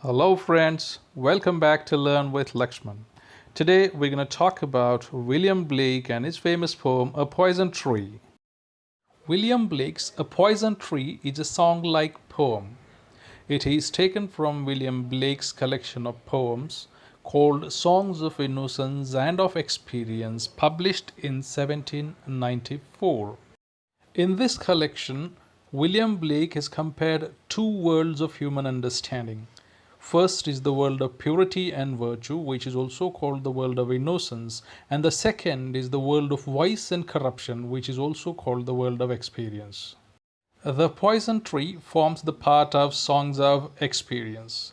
Hello friends, welcome back to Learn with Lakshman. Today we're going to talk about William Blake and his famous poem A Poison Tree. William Blake's A Poison Tree is a song-like poem. It is taken from William Blake's collection of poems called Songs of Innocence and of Experience, published in 1794. In this collection, William Blake has compared two worlds of human understanding. First is the world of purity and virtue, which is also called the world of innocence, and the second is the world of vice and corruption, which is also called the world of experience. The Poison Tree forms the part of Songs of Experience.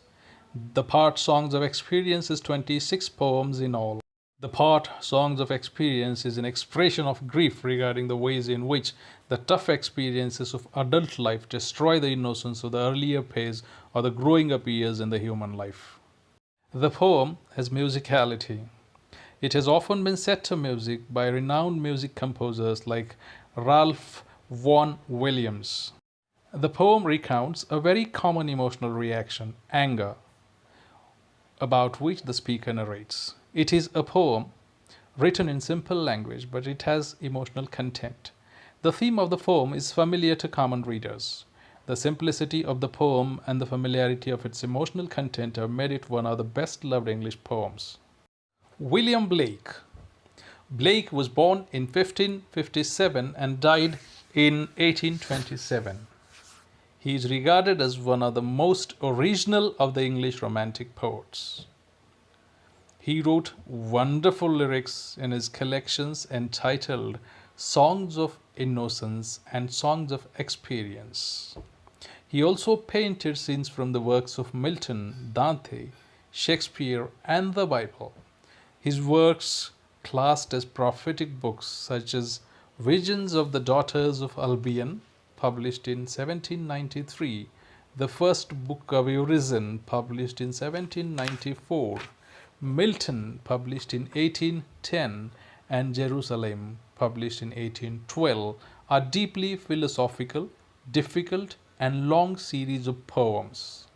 The part Songs of Experience is 26 poems in all. The part Songs of Experience is an expression of grief regarding the ways in which the tough experiences of adult life destroy the innocence of the earlier phase or the growing up years in the human life. The poem has musicality. It has often been set to music by renowned music composers like Ralph Vaughan Williams. The poem recounts a very common emotional reaction, anger, about which the speaker narrates. It is a poem written in simple language, but it has emotional content. The theme of the poem is familiar to common readers. The simplicity of the poem and the familiarity of its emotional content have made it one of the best-loved English poems. William Blake. Blake was born in 1557 and died in 1827. He is regarded as one of the most original of the English Romantic poets. He wrote wonderful lyrics in his collections entitled Songs of Innocence and Songs of Experience. He also painted scenes from the works of Milton, Dante, Shakespeare, and the Bible. His works, classed as prophetic books such as Visions of the Daughters of Albion, published in 1793, the first book of Urizen, published in 1794, Milton, published in 1810, and Jerusalem, published in 1812, are deeply philosophical, difficult, and long series of poems.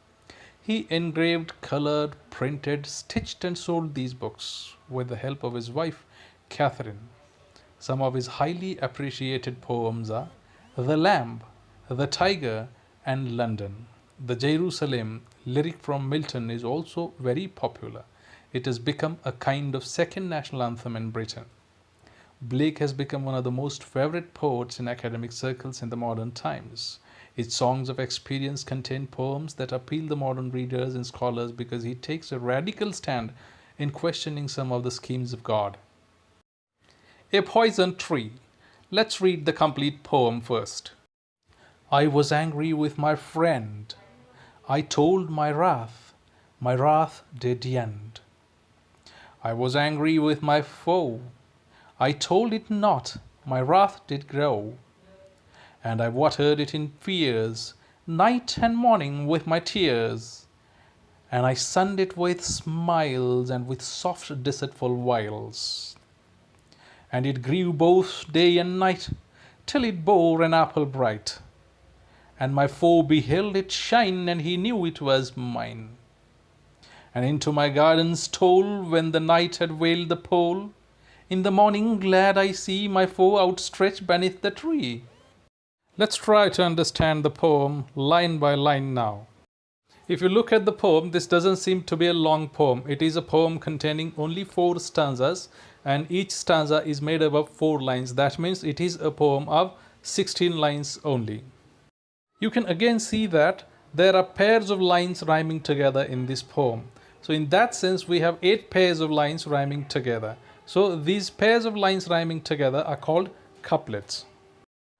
He engraved, colored, printed, stitched, and sold these books with the help of his wife, Catherine. Some of his highly appreciated poems are The Lamb, The Tiger, and London. The Jerusalem lyric from Milton is also very popular. It has become a kind of second national anthem in Britain. Blake has become one of the most favorite poets in academic circles in the modern times. His Songs of Experience contain poems that appeal to modern readers and scholars because he takes a radical stand in questioning some of the schemes of God. A Poison Tree. Let's read the complete poem first. I was angry with my friend. I told my wrath did end. I was angry with my foe. I told it not, my wrath did grow. And I watered it in fears, night and morning with my tears. And I sunned it with smiles and with soft deceitful wiles. And it grew both day and night, till it bore an apple bright. And my foe beheld it shine, and he knew it was mine. And into my garden stole, when the night had veiled the pole. In the morning glad I see my foe outstretched beneath the tree. Let's try to understand the poem line by line now. If you look at the poem, this doesn't seem to be a long poem. It is a poem containing only 4 stanzas, and each stanza is made up of 4 lines. That means it is a poem of 16 lines only. You can again see that there are pairs of lines rhyming together in this poem. So in that sense, we have 8 pairs of lines rhyming together. So these pairs of lines rhyming together are called couplets.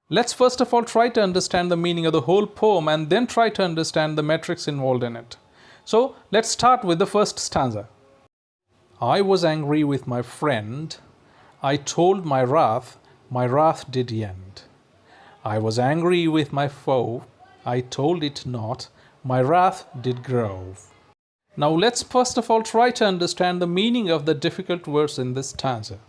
Let's first of all try to understand the meaning of the whole poem and then try to understand the metrics involved in it. So let's start with the first stanza. I was angry with my friend. I told my wrath did end. I was angry with my foe. I told it not, my wrath did grow. Now let's first of all try to understand the meaning of the difficult words in this stanza.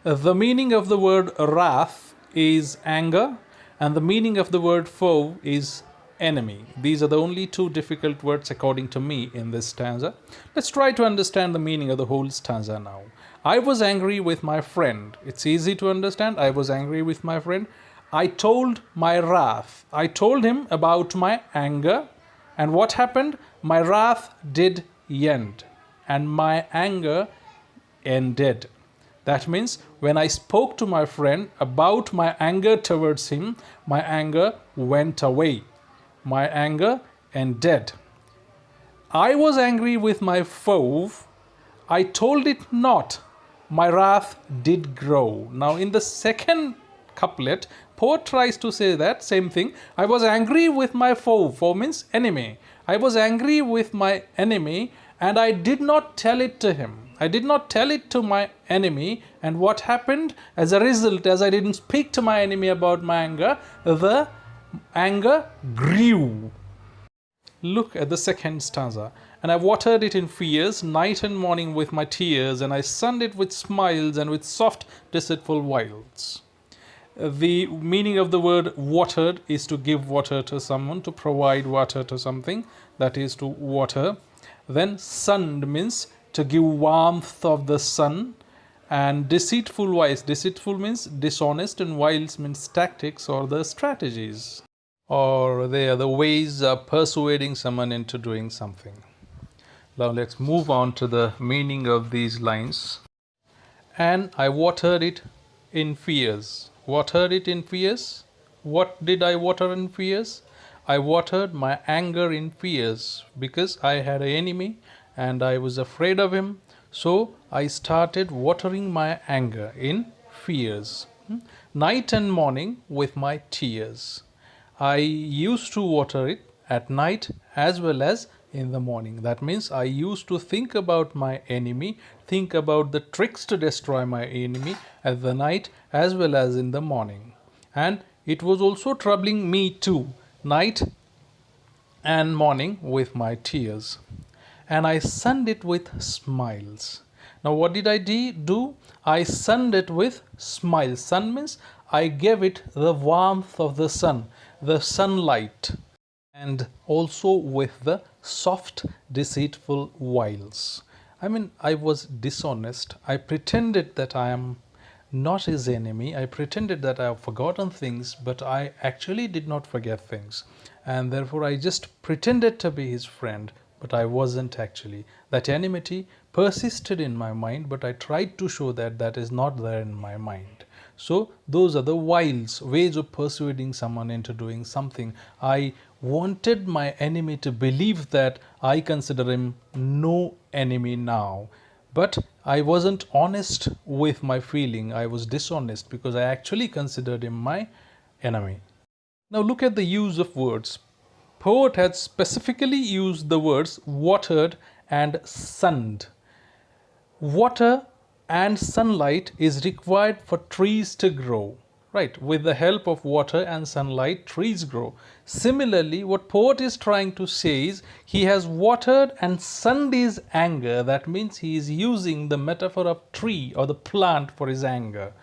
The meaning of the word wrath is anger, and the meaning of the word foe is enemy. These are the only two difficult words according to me in this stanza. Let's try to understand the meaning of the whole stanza now. I was angry with my friend. It's easy to understand. I was angry with my friend. I told my wrath. I told him about my anger. And what happened? My wrath did end. And my anger ended. That means when I spoke to my friend about my anger towards him, my anger went away. My anger ended. I was angry with my foe. I told it not. My wrath did grow. Now in the second couplet, poet tries to say that same thing. I was angry with my foe. Foe means enemy. I was angry with my enemy and I did not tell it to him. I did not tell it to my enemy, and what happened as a result, as I didn't speak to my enemy about my anger, the anger grew. Look at the second stanza. And I watered it in fears, night and morning with my tears, and I sunned it with smiles and with soft, deceitful wiles. The meaning of the word watered is to give water to someone, to provide water to something, that is to water. Then sunned means to give warmth of the sun, and deceitful wise. Deceitful means dishonest, and wiles means tactics or the strategies, or they are the ways of persuading someone into doing something. Now let's move on to the meaning of these lines. And I watered it in fears. Watered it in fears. What did I water in fears? I watered my anger in fears because I had an enemy and I was afraid of him. So I started watering my anger in fears. Night and morning with my tears. I used to water it at night as well as in the morning. That means I used to think about my enemy, think about the tricks to destroy my enemy at the night as well as in the morning. And it was also troubling me too, night and morning with my tears. And I sunned it with smiles. Now what did I do? I sunned it with smiles. Sun means I gave it the warmth of the sun, the sunlight, and also with the soft, deceitful wiles. I mean, I was dishonest. I pretended that I am not his enemy. I pretended that I have forgotten things, but I actually did not forget things. And therefore, I just pretended to be his friend, but I wasn't actually. That enmity persisted in my mind, but I tried to show that that is not there in my mind. So those are the wiles, ways of persuading someone into doing something. I wanted my enemy to believe that I consider him no enemy now. But I wasn't honest with my feeling. I was dishonest because I actually considered him my enemy. Now look at the use of words. Poet had specifically used the words watered and sunned. Water and sunlight is required for trees to grow. Right, with the help of water and sunlight, trees grow. Similarly, what poet is trying to say is he has watered and sunned his anger. That means he is using the metaphor of tree or the plant for his anger.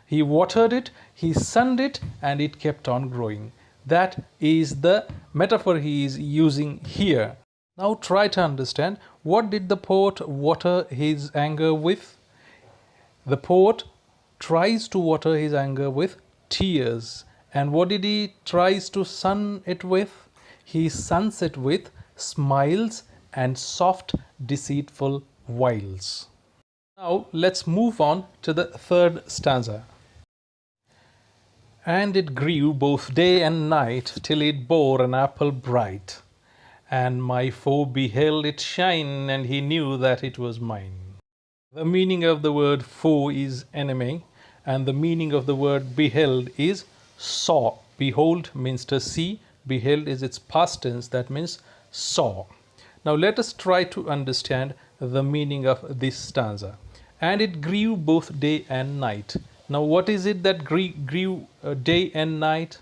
He watered it, he sunned it, and it kept on growing. That is the metaphor he is using here. Now try to understand, what did the poet water his anger with? The poet tries to water his anger with tears. And what did he tries to sun it with? He suns it with smiles and soft, deceitful wiles. Now let's move on to the third stanza. And it grew both day and night till it bore an apple bright. And my foe beheld it shine, and he knew that it was mine. The meaning of the word foe is enemy, and the meaning of the word beheld is saw. Behold means to see, beheld is its past tense, that means saw. Now let us try to understand the meaning of this stanza. And it grew both day and night. Now what is it that grew day and night?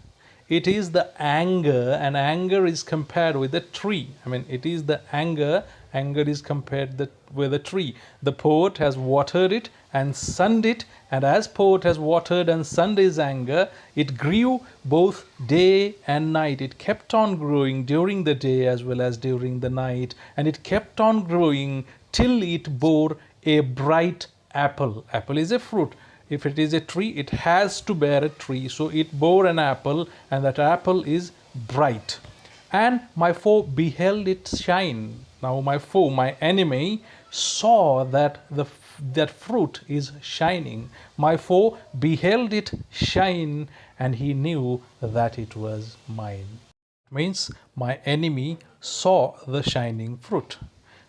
it is the anger, and anger is compared with a tree. I mean, it is the anger is compared with a tree. The poet has watered it and sunned it, and as poet has watered and sunned his anger, it grew both day and night. It kept on growing during the day as well as during the night, and it kept on growing till it bore a bright apple. Apple is a fruit. If it is a tree, it has to bear a tree. So it bore an apple, and that apple is bright. And my foe beheld it shine. Now my foe, my enemy, saw that that fruit is shining. My foe beheld it shine, and he knew that it was mine. Means my enemy saw the shining fruit.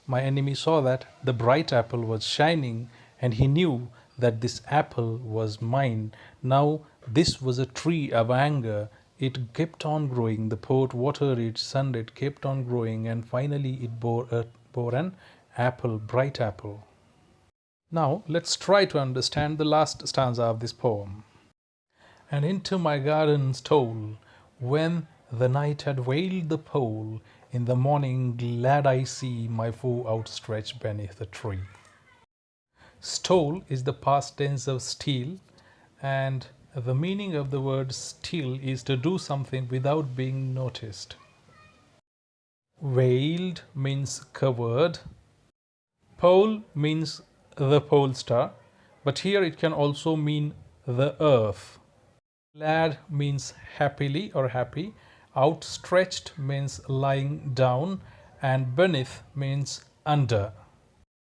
My enemy saw that the bright apple was shining, and he knew that this apple was mine. Now this was a tree of anger. It kept on growing. The poet watered it, sunned it, kept on growing, and finally it bore an apple, bright apple. Now let's try to understand the last stanza of this poem. And into my garden stole, when the night had veiled the pole. In the morning glad I see my foe outstretched beneath the tree. Stole is the past tense of steal, and the meaning of the word steal is to do something without being noticed. Veiled means covered. Pole means the pole star, but here it can also mean the earth. Glad means happily or happy. Outstretched means lying down, and beneath means under.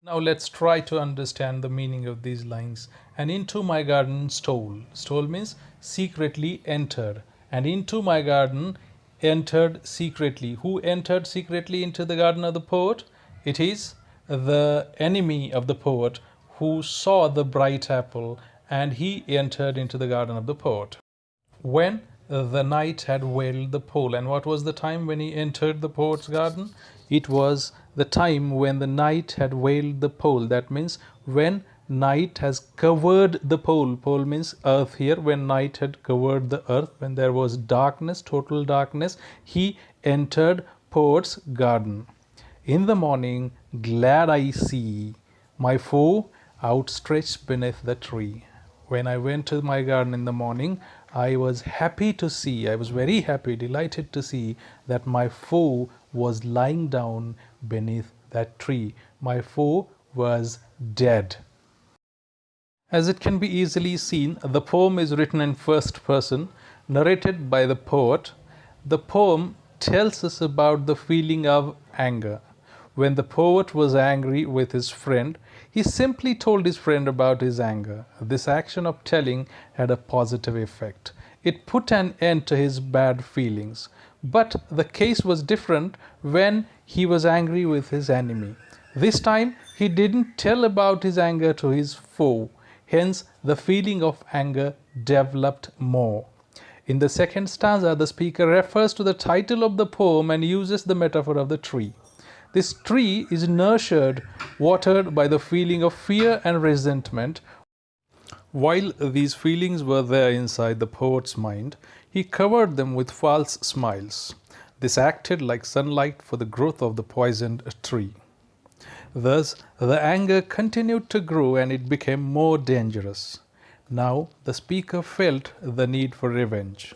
Now let's try to understand the meaning of these lines. And into my garden stole. Stole means secretly entered. And into my garden entered secretly. Who entered secretly into the garden of the poet? It is the enemy of the poet who saw the bright apple, and he entered into the garden of the poet. When the night had veiled the pole. And what was the time when he entered the poet's garden? It was the time when the night had veiled the pole. That means when night has covered the pole. Pole means earth here. When night had covered the earth, when there was darkness, total darkness, he entered poet's garden. In the morning glad I see my foe outstretched beneath the tree. When I went to my garden in the morning, I was happy to see, I was very happy, delighted to see that my foe was lying down beneath that tree. My foe was dead. As it can be easily seen, the poem is written in first person, narrated by the poet. The poem tells us about the feeling of anger. When the poet was angry with his friend, he simply told his friend about his anger. This action of telling had a positive effect. It put an end to his bad feelings. But the case was different when he was angry with his enemy. This time, he didn't tell about his anger to his foe. Hence, the feeling of anger developed more. In the second stanza, the speaker refers to the title of the poem and uses the metaphor of the tree. This tree is nurtured, watered by the feeling of fear and resentment. While these feelings were there inside the poet's mind, he covered them with false smiles. This acted like sunlight for the growth of the poisoned tree. Thus, the anger continued to grow and it became more dangerous. Now, the speaker felt the need for revenge.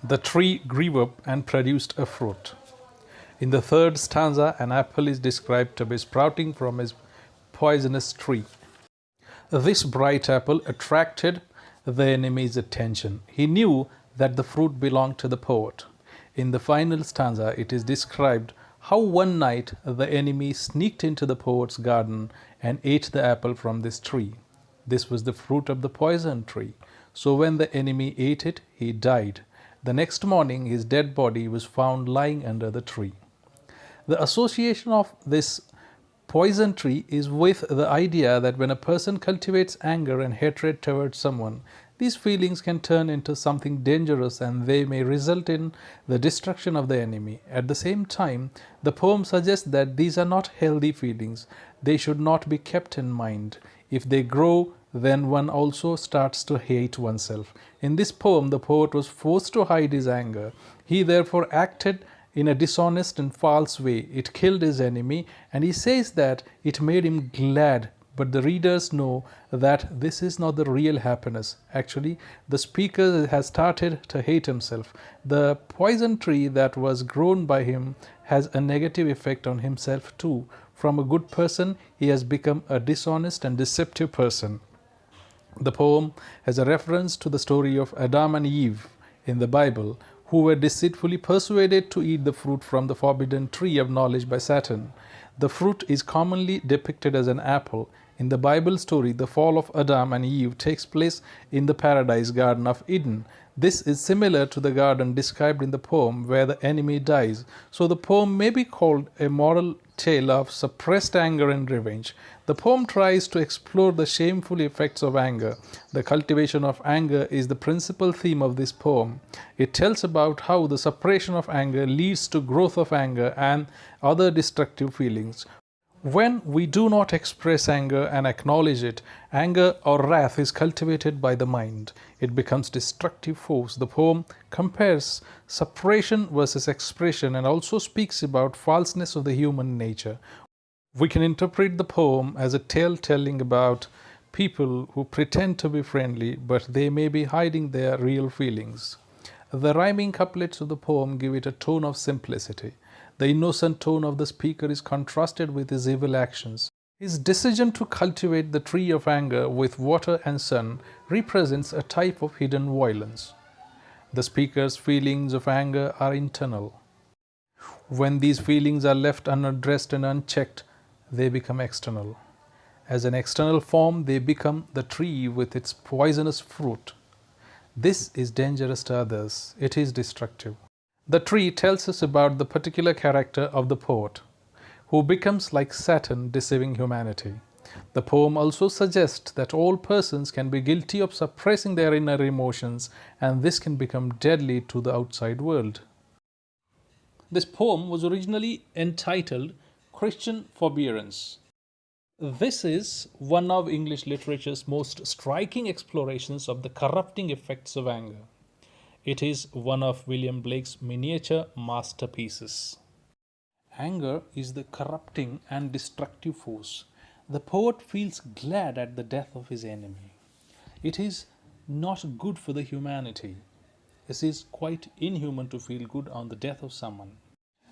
The tree grew up and produced a fruit. In the third stanza, an apple is described to be sprouting from his poisonous tree. This bright apple attracted the enemy's attention. He knew that the fruit belonged to the poet. In the final stanza, it is described how one night the enemy sneaked into the poet's garden and ate the apple from this tree. This was the fruit of the poison tree. So when the enemy ate it, he died. The next morning, his dead body was found lying under the tree. The association of this poison tree is with the idea that when a person cultivates anger and hatred towards someone, these feelings can turn into something dangerous and they may result in the destruction of the enemy. At the same time, the poem suggests that these are not healthy feelings. They should not be kept in mind. If they grow, then one also starts to hate oneself. In this poem, the poet was forced to hide his anger. He therefore acted in a dishonest and false way. It killed his enemy, and he says that it made him glad. But the readers know that this is not the real happiness. Actually, the speaker has started to hate himself. The poison tree that was grown by him has a negative effect on himself too. From a good person, he has become a dishonest and deceptive person. The poem has a reference to the story of Adam and Eve in the Bible, who were deceitfully persuaded to eat the fruit from the forbidden tree of knowledge by Satan. The fruit is commonly depicted as an apple. In the Bible story, the fall of Adam and Eve takes place in the paradise garden of Eden. This is similar to the garden described in the poem where the enemy dies. So the poem may be called a moral tale of suppressed anger and revenge. The poem tries to explore the shameful effects of anger. The cultivation of anger is the principal theme of this poem. It tells about how the suppression of anger leads to growth of anger and other destructive feelings. When we do not express anger and acknowledge it, anger or wrath is cultivated by the mind. It becomes destructive force. The poem compares suppression versus expression and also speaks about falseness of the human nature. We can interpret the poem as a tale telling about people who pretend to be friendly, but they may be hiding their real feelings. The rhyming couplets of the poem give it a tone of simplicity. The innocent tone of the speaker is contrasted with his evil actions. His decision to cultivate the tree of anger with water and sun represents a type of hidden violence. The speaker's feelings of anger are internal. When these feelings are left unaddressed and unchecked, they become external. As an external form, they become the tree with its poisonous fruit. This is dangerous to others. It is destructive. The tree tells us about the particular character of the poet, who becomes like Satan, deceiving humanity. The poem also suggests that all persons can be guilty of suppressing their inner emotions, and this can become deadly to the outside world. This poem was originally entitled Christian Forbearance. This is one of English literature's most striking explorations of the corrupting effects of anger. It is one of William Blake's miniature masterpieces. Anger is the corrupting and destructive force. The poet feels glad at the death of his enemy. It is not good for the humanity. It is quite inhuman to feel good on the death of someone.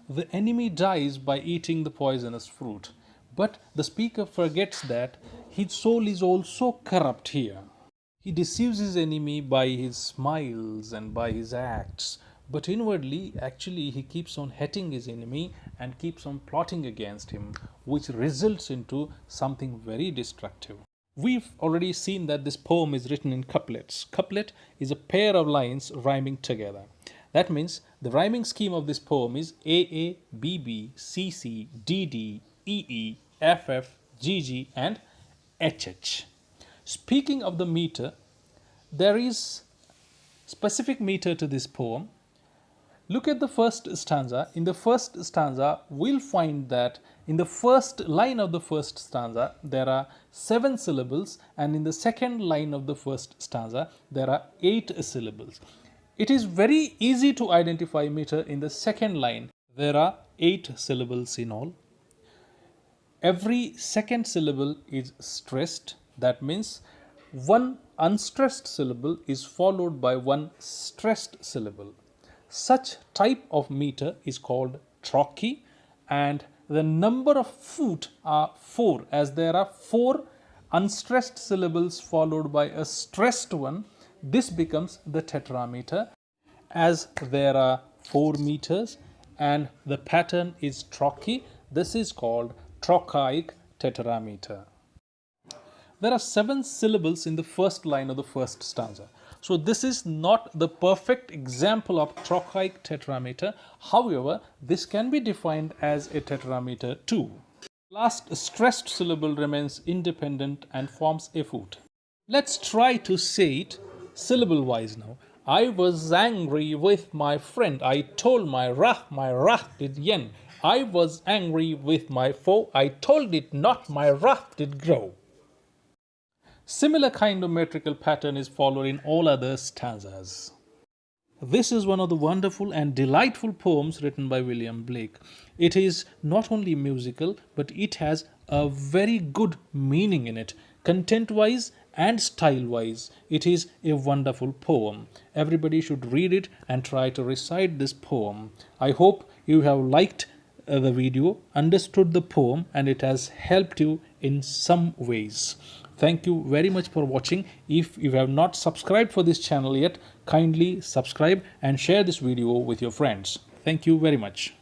The enemy dies by eating the poisonous fruit, but the speaker forgets that his soul is also corrupt here. He deceives his enemy by his smiles and by his acts, but inwardly, actually, he keeps on hating his enemy and keeps on plotting against him, which results into something very destructive. We've already seen that this poem is written in couplets. Couplet is a pair of lines rhyming together. That means the rhyming scheme of this poem is AA, BB, CC, DD, EE, FF, GG and HH. Speaking of the meter, there is specific meter to this poem. Look at the first stanza. In the first stanza, we'll find that in the first line of the first stanza, there are 7 syllables, and in the second line of the first stanza, there are 8 syllables. It is very easy to identify meter in the second line. There are 8 syllables in all. Every second syllable is stressed. That means one unstressed syllable is followed by one stressed syllable. Such type of meter is called trochee, and the number of foot are 4, as there are 4 unstressed syllables followed by a stressed one. This becomes the tetrameter, as there are 4 meters and the pattern is trochee. This is called trochaic tetrameter. There are 7 syllables in the first line of the first stanza. So this is not the perfect example of trochaic tetrameter. However, this can be defined as a tetrameter too. Last stressed syllable remains independent and forms a foot. Let's try to say it syllable wise now. I was angry with my friend. I told my wrath did yen. I was angry with my foe. I told it not, my wrath did grow. Similar kind of metrical pattern is followed in all other stanzas. This is one of the wonderful and delightful poems written by William Blake. It is not only musical, but it has a very good meaning in it. Content-wise and style-wise, it is a wonderful poem. Everybody should read it and try to recite this poem. I hope you have liked the video, understood the poem, and it has helped you in some ways. Thank you very much for watching. If you have not subscribed for this channel yet, kindly subscribe and share this video with your friends. Thank you very much.